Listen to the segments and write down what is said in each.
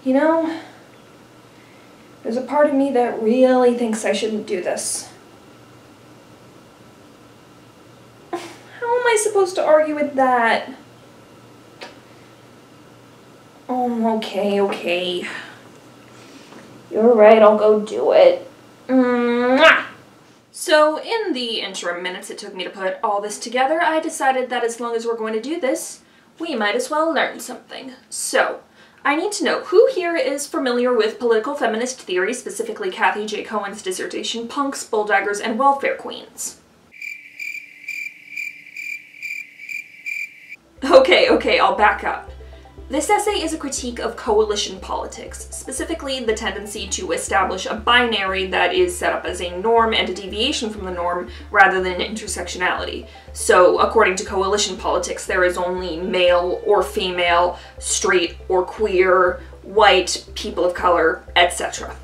You know, there's a part of me that really thinks I shouldn't do this. How am I supposed to argue with that? Oh, okay. You're right, I'll go do it. Mwah! So, in the interim minutes it took me to put all this together, I decided that as long as we're going to do this, we might as well learn something. So, I need to know who here is familiar with political feminist theory, specifically Kathy J. Cohen's dissertation, Punks, Bulldaggers, and Welfare Queens. Okay, I'll back up. This essay is a critique of coalition politics, specifically the tendency to establish a binary that is set up as a norm and a deviation from the norm rather than intersectionality. So, according to coalition politics, there is only male or female, straight or queer, white, people of color, etc.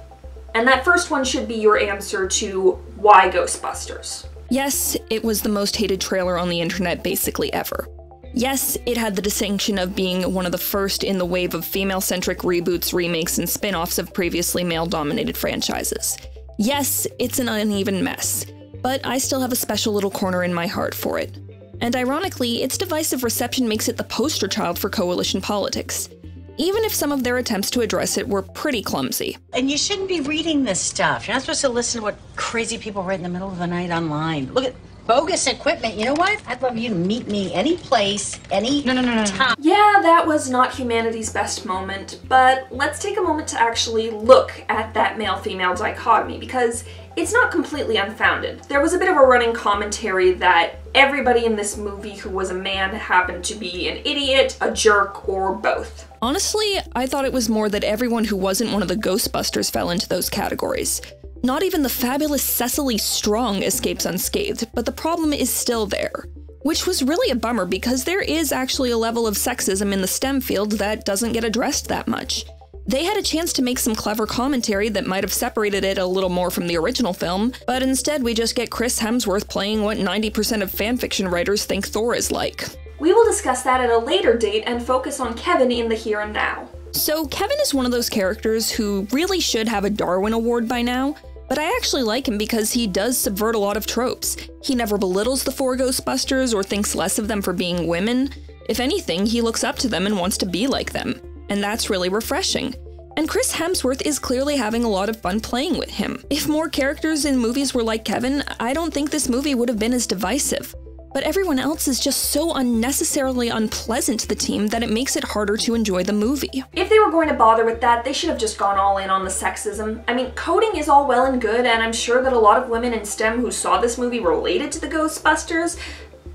And that first one should be your answer to why Ghostbusters. Yes, it was the most hated trailer on the internet basically ever. Yes, it had the distinction of being one of the first in the wave of female-centric reboots, remakes, and spin-offs of previously male-dominated franchises. Yes, it's an uneven mess, but I still have a special little corner in my heart for it. And ironically, its divisive reception makes it the poster child for coalition politics, even if some of their attempts to address it were pretty clumsy. And you shouldn't be reading this stuff. You're not supposed to listen to what crazy people write in the middle of the night online. Look at bogus equipment. You know what? I'd love you to meet me any place, any time. Yeah, that was not humanity's best moment, but let's take a moment to actually look at that male-female dichotomy, because it's not completely unfounded. There was a bit of a running commentary that everybody in this movie who was a man happened to be an idiot, a jerk, or both. Honestly, I thought it was more that everyone who wasn't one of the Ghostbusters fell into those categories. Not even the fabulous Cecily Strong escapes unscathed, but the problem is still there. Which was really a bummer because there is actually a level of sexism in the STEM field that doesn't get addressed that much. They had a chance to make some clever commentary that might have separated it a little more from the original film, but instead we just get Chris Hemsworth playing what 90% of fanfiction writers think Thor is like. We will discuss that at a later date and focus on Kevin in the here and now. So Kevin is one of those characters who really should have a Darwin Award by now, but I actually like him because he does subvert a lot of tropes. He never belittles the four Ghostbusters or thinks less of them for being women. If anything, he looks up to them and wants to be like them. And that's really refreshing. And Chris Hemsworth is clearly having a lot of fun playing with him. If more characters in movies were like Kevin, I don't think this movie would have been as divisive. But everyone else is just so unnecessarily unpleasant to the team that it makes it harder to enjoy the movie. If they were going to bother with that, they should have just gone all in on the sexism. I mean, coding is all well and good, and I'm sure that a lot of women in STEM who saw this movie related to the Ghostbusters,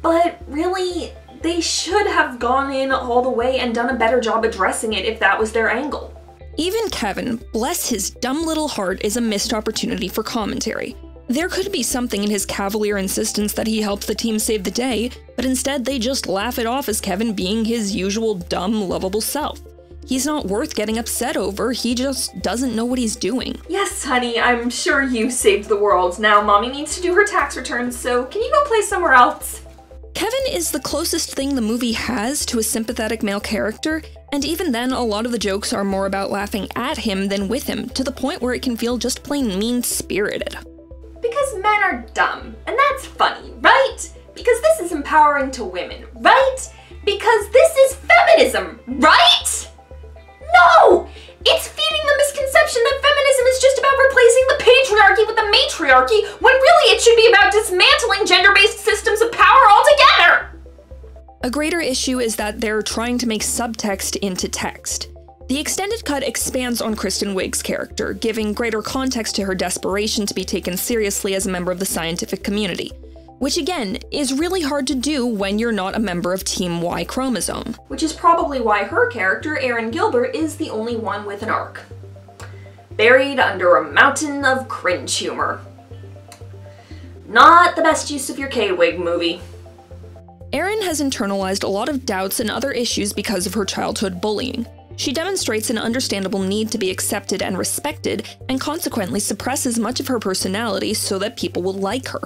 but really, they should have gone in all the way and done a better job addressing it if that was their angle. Even Kevin, bless his dumb little heart, is a missed opportunity for commentary. There could be something in his cavalier insistence that he helped the team save the day, but instead they just laugh it off as Kevin being his usual dumb, lovable self. He's not worth getting upset over, he just doesn't know what he's doing. Yes, honey, I'm sure you saved the world. Now mommy needs to do her tax returns, so can you go play somewhere else? Kevin is the closest thing the movie has to a sympathetic male character, and even then a lot of the jokes are more about laughing at him than with him, to the point where it can feel just plain mean-spirited. Because men are dumb, and that's funny, right? Because this is empowering to women, right? Because this is feminism, right? No! It's feeding the misconception that feminism is just about replacing the patriarchy with the matriarchy, when really it should be about dismantling gender-based systems of power altogether! A greater issue is that they're trying to make subtext into text. The extended cut expands on Kristen Wiig's character, giving greater context to her desperation to be taken seriously as a member of the scientific community, which again, is really hard to do when you're not a member of Team Y chromosome. Which is probably why her character, Erin Gilbert, is the only one with an arc. Buried under a mountain of cringe humor. Not the best use of your K-Wig movie. Erin has internalized a lot of doubts and other issues because of her childhood bullying. She demonstrates an understandable need to be accepted and respected, and consequently suppresses much of her personality so that people will like her.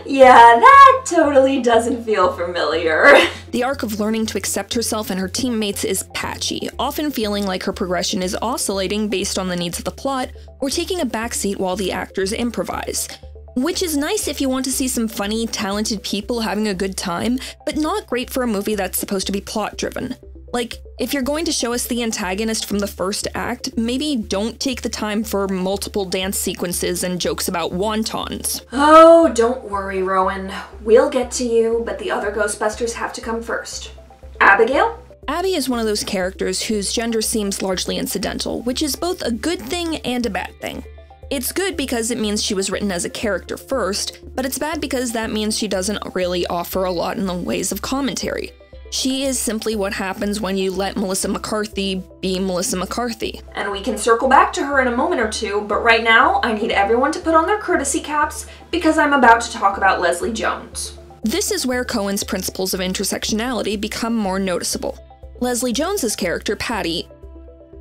Yeah, that totally doesn't feel familiar. The arc of learning to accept herself and her teammates is patchy, often feeling like her progression is oscillating based on the needs of the plot, or taking a backseat while the actors improvise. Which is nice if you want to see some funny, talented people having a good time, but not great for a movie that's supposed to be plot-driven. Like, if you're going to show us the antagonist from the first act, maybe don't take the time for multiple dance sequences and jokes about wontons. Oh, don't worry, Rowan. We'll get to you, but the other Ghostbusters have to come first. Abigail? Abby is one of those characters whose gender seems largely incidental, which is both a good thing and a bad thing. It's good because it means she was written as a character first, but it's bad because that means she doesn't really offer a lot in the ways of commentary. She is simply what happens when you let Melissa McCarthy be Melissa McCarthy. And we can circle back to her in a moment or two, but right now I need everyone to put on their courtesy caps because I'm about to talk about Leslie Jones. This is where Cohen's principles of intersectionality become more noticeable. Leslie Jones's character, Patty.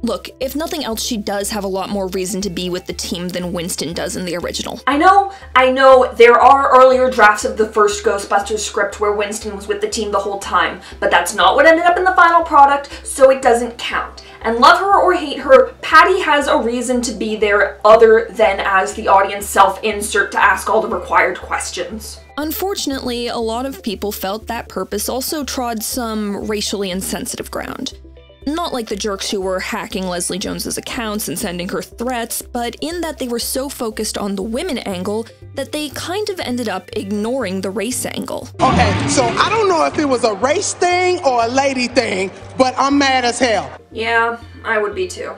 Look, if nothing else, she does have a lot more reason to be with the team than Winston does in the original. I know, there are earlier drafts of the first Ghostbusters script where Winston was with the team the whole time, but that's not what ended up in the final product, so it doesn't count. And love her or hate her, Patty has a reason to be there other than as the audience self-insert to ask all the required questions. Unfortunately, a lot of people felt that purpose also trod some racially insensitive ground. Not like the jerks who were hacking Leslie Jones's accounts and sending her threats, but in that they were so focused on the women angle that they kind of ended up ignoring the race angle. Okay, so I don't know if it was a race thing or a lady thing, but I'm mad as hell. Yeah, I would be too.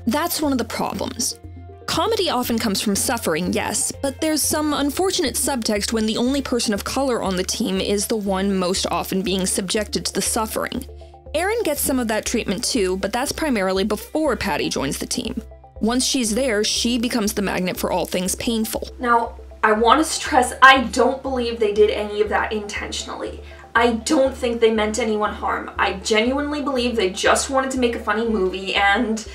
That's one of the problems. Comedy often comes from suffering, yes, but there's some unfortunate subtext when the only person of color on the team is the one most often being subjected to the suffering. Erin gets some of that treatment too, but that's primarily before Patty joins the team. Once she's there, she becomes the magnet for all things painful. Now, I want to stress, I don't believe they did any of that intentionally. I don't think they meant anyone harm. I genuinely believe they just wanted to make a funny movie and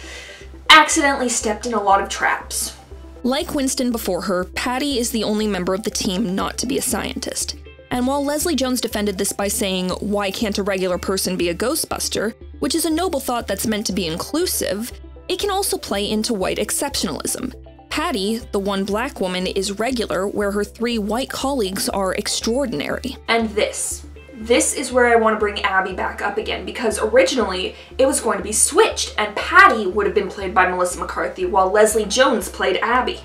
accidentally stepped in a lot of traps. Like Winston before her, Patty is the only member of the team not to be a scientist. And while Leslie Jones defended this by saying, "Why can't a regular person be a Ghostbuster?" which is a noble thought that's meant to be inclusive, it can also play into white exceptionalism. Patty, the one black woman, is regular, where her three white colleagues are extraordinary. And this is where I want to bring Abby back up again, because originally it was going to be switched, and Patty would have been played by Melissa McCarthy, while Leslie Jones played Abby.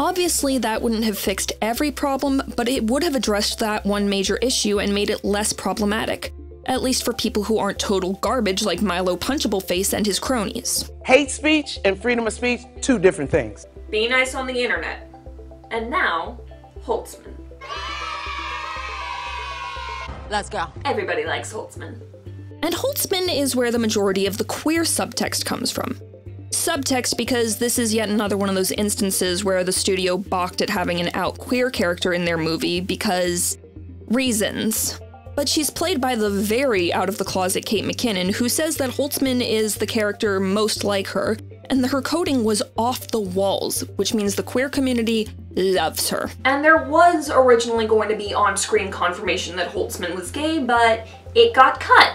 Obviously, that wouldn't have fixed every problem, but it would have addressed that one major issue and made it less problematic. At least for people who aren't total garbage like Milo Punchable Face and his cronies. Hate speech and freedom of speech, two different things. Be nice on the internet. And now, Holtzman. Let's go. Everybody likes Holtzman. And Holtzman is where the majority of the queer subtext comes from. Subtext because this is yet another one of those instances where the studio balked at having an out queer character in their movie because reasons. But she's played by the very out-of-the-closet Kate McKinnon, who says that Holtzman is the character most like her, and her coding was off the walls, which means the queer community loves her. And there was originally going to be on-screen confirmation that Holtzman was gay, but it got cut.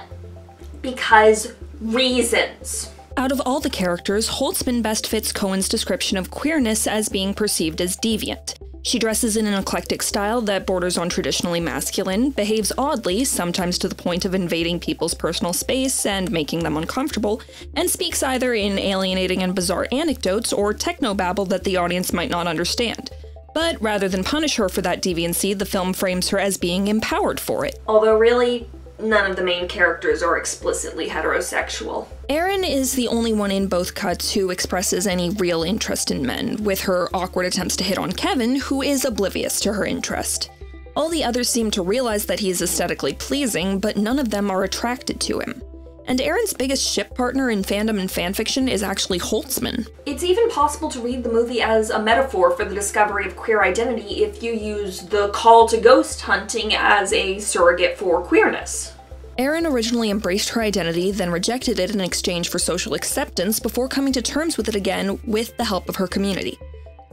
Because reasons. Out of all the characters, Holtzman best fits Cohen's description of queerness as being perceived as deviant. She dresses in an eclectic style that borders on traditionally masculine, behaves oddly, sometimes to the point of invading people's personal space and making them uncomfortable, and speaks either in alienating and bizarre anecdotes or technobabble that the audience might not understand. But rather than punish her for that deviancy, the film frames her as being empowered for it. Although really, none of the main characters are explicitly heterosexual. Erin is the only one in both cuts who expresses any real interest in men, with her awkward attempts to hit on Kevin, who is oblivious to her interest. All the others seem to realize that he's aesthetically pleasing, but none of them are attracted to him. And Erin's biggest ship partner in fandom and fanfiction is actually Holtzman. It's even possible to read the movie as a metaphor for the discovery of queer identity if you use the call to ghost hunting as a surrogate for queerness. Erin originally embraced her identity, then rejected it in exchange for social acceptance before coming to terms with it again with the help of her community.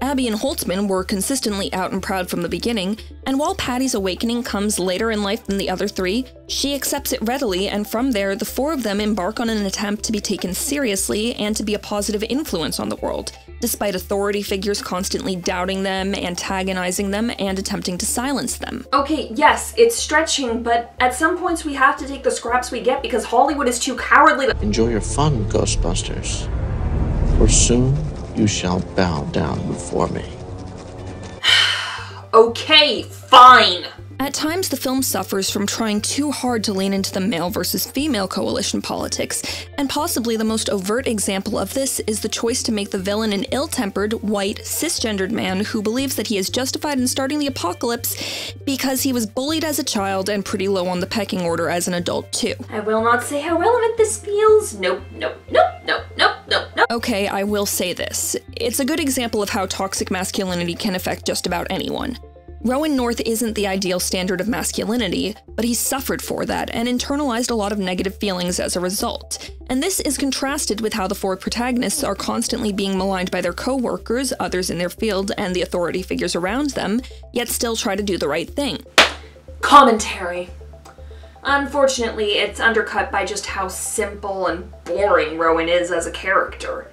Abby and Holtzman were consistently out and proud from the beginning, and while Patty's awakening comes later in life than the other three, she accepts it readily, and from there, the four of them embark on an attempt to be taken seriously and to be a positive influence on the world, despite authority figures constantly doubting them, antagonizing them, and attempting to silence them. Okay, yes, it's stretching, but at some points we have to take the scraps we get because Hollywood is too cowardly to— Enjoy your fun, Ghostbusters, for soon you shall bow down before me. Okay, fine! At times, the film suffers from trying too hard to lean into the male versus female coalition politics, and possibly the most overt example of this is the choice to make the villain an ill-tempered, white, cisgendered man who believes that he is justified in starting the apocalypse because he was bullied as a child and pretty low on the pecking order as an adult too. I will not say how relevant this feels. Nope, nope, nope, nope, nope, nope, nope. Okay, I will say this. It's a good example of how toxic masculinity can affect just about anyone. Rowan North isn't the ideal standard of masculinity, but he suffered for that and internalized a lot of negative feelings as a result. And this is contrasted with how the four protagonists are constantly being maligned by their co-workers, others in their field, and the authority figures around them, yet still try to do the right thing. Commentary. Unfortunately, it's undercut by just how simple and boring Rowan is as a character.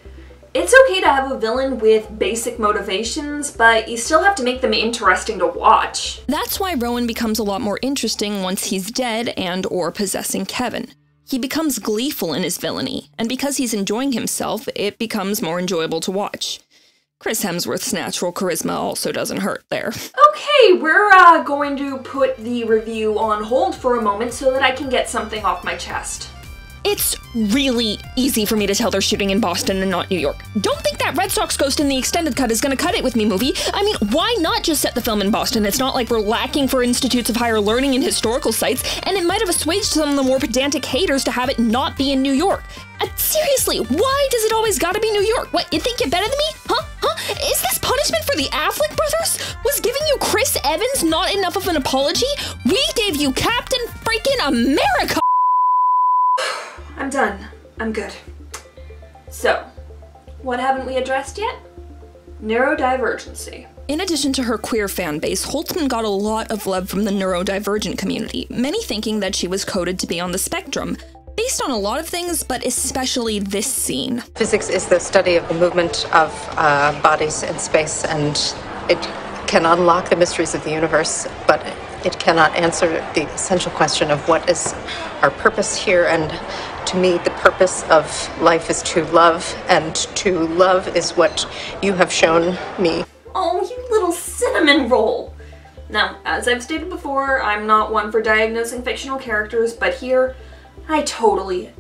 It's okay to have a villain with basic motivations, but you still have to make them interesting to watch. That's why Rowan becomes a lot more interesting once he's dead and/or possessing Kevin. He becomes gleeful in his villainy, and because he's enjoying himself, it becomes more enjoyable to watch. Chris Hemsworth's natural charisma also doesn't hurt there. Okay, we're going to put the review on hold for a moment so that I can get something off my chest. It's really easy for me to tell they're shooting in Boston and not New York. Don't think that Red Sox ghost in the extended cut is gonna cut it with me, movie. I mean, why not just set the film in Boston? It's not like we're lacking for institutes of higher learning and historical sites, and it might have assuaged some of the more pedantic haters to have it not be in New York. Seriously, why does it always gotta be New York? What, you think you're better than me? Huh? Is this punishment for the Affleck brothers? Was giving you Chris Evans not enough of an apology? We gave you Captain freaking America! I'm done. I'm good. So, what haven't we addressed yet? Neurodivergency. In addition to her queer fan base, Holtzman got a lot of love from the neurodivergent community, many thinking that she was coded to be on the spectrum, based on a lot of things, but especially this scene. Physics is the study of the movement of bodies in space, and it can unlock the mysteries of the universe, but it cannot answer the essential question of what is our purpose here. And to me, the purpose of life is to love, and to love is what you have shown me. Oh, you little cinnamon roll! Now, as I've stated before, I'm not one for diagnosing fictional characters, but here, I totally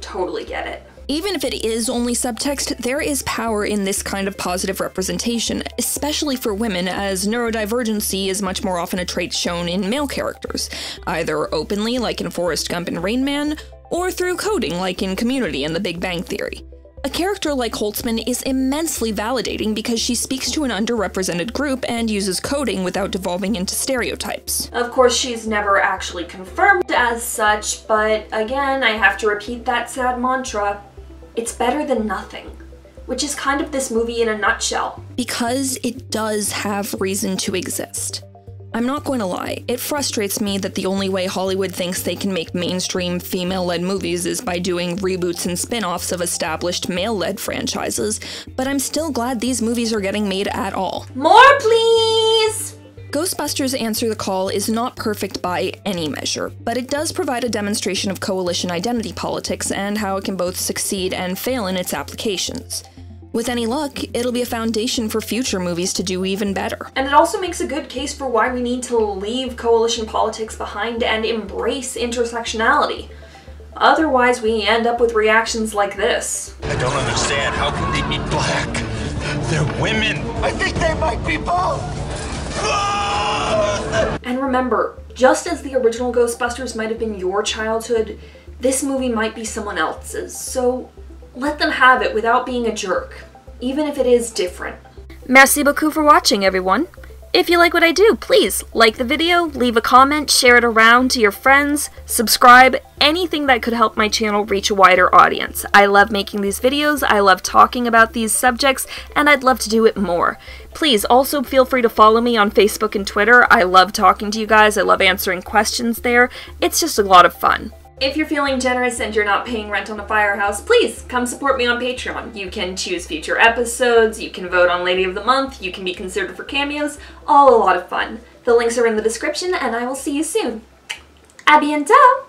get it. Even if it is only subtext, there is power in this kind of positive representation, especially for women, as neurodivergency is much more often a trait shown in male characters, either openly, like in Forrest Gump and Rain Man, or through coding, like in Community and The Big Bang Theory. A character like Holtzman is immensely validating because she speaks to an underrepresented group and uses coding without devolving into stereotypes. Of course, she's never actually confirmed as such, but again, I have to repeat that sad mantra. It's better than nothing, which is kind of this movie in a nutshell. Because it does have reason to exist. I'm not going to lie, it frustrates me that the only way Hollywood thinks they can make mainstream female-led movies is by doing reboots and spin-offs of established male-led franchises, but I'm still glad these movies are getting made at all. More, please! Ghostbusters Answer the Call is not perfect by any measure, but it does provide a demonstration of coalition identity politics and how it can both succeed and fail in its applications. With any luck, it'll be a foundation for future movies to do even better. And it also makes a good case for why we need to leave coalition politics behind and embrace intersectionality. Otherwise, we end up with reactions like this. I don't understand. How can they be black? They're women. I think they might be both. And remember, just as the original Ghostbusters might have been your childhood, this movie might be someone else's, so let them have it without being a jerk, even if it is different. Merci beaucoup for watching, everyone. If you like what I do, please like the video, leave a comment, share it around to your friends, subscribe, anything that could help my channel reach a wider audience. I love making these videos, I love talking about these subjects, and I'd love to do it more. Please also feel free to follow me on Facebook and Twitter. I love talking to you guys, I love answering questions there. It's just a lot of fun. If you're feeling generous and you're not paying rent on a firehouse, please come support me on Patreon. You can choose future episodes, you can vote on Lady of the Month, you can be considered for cameos, all a lot of fun. The links are in the description, and I will see you soon. A bientôt!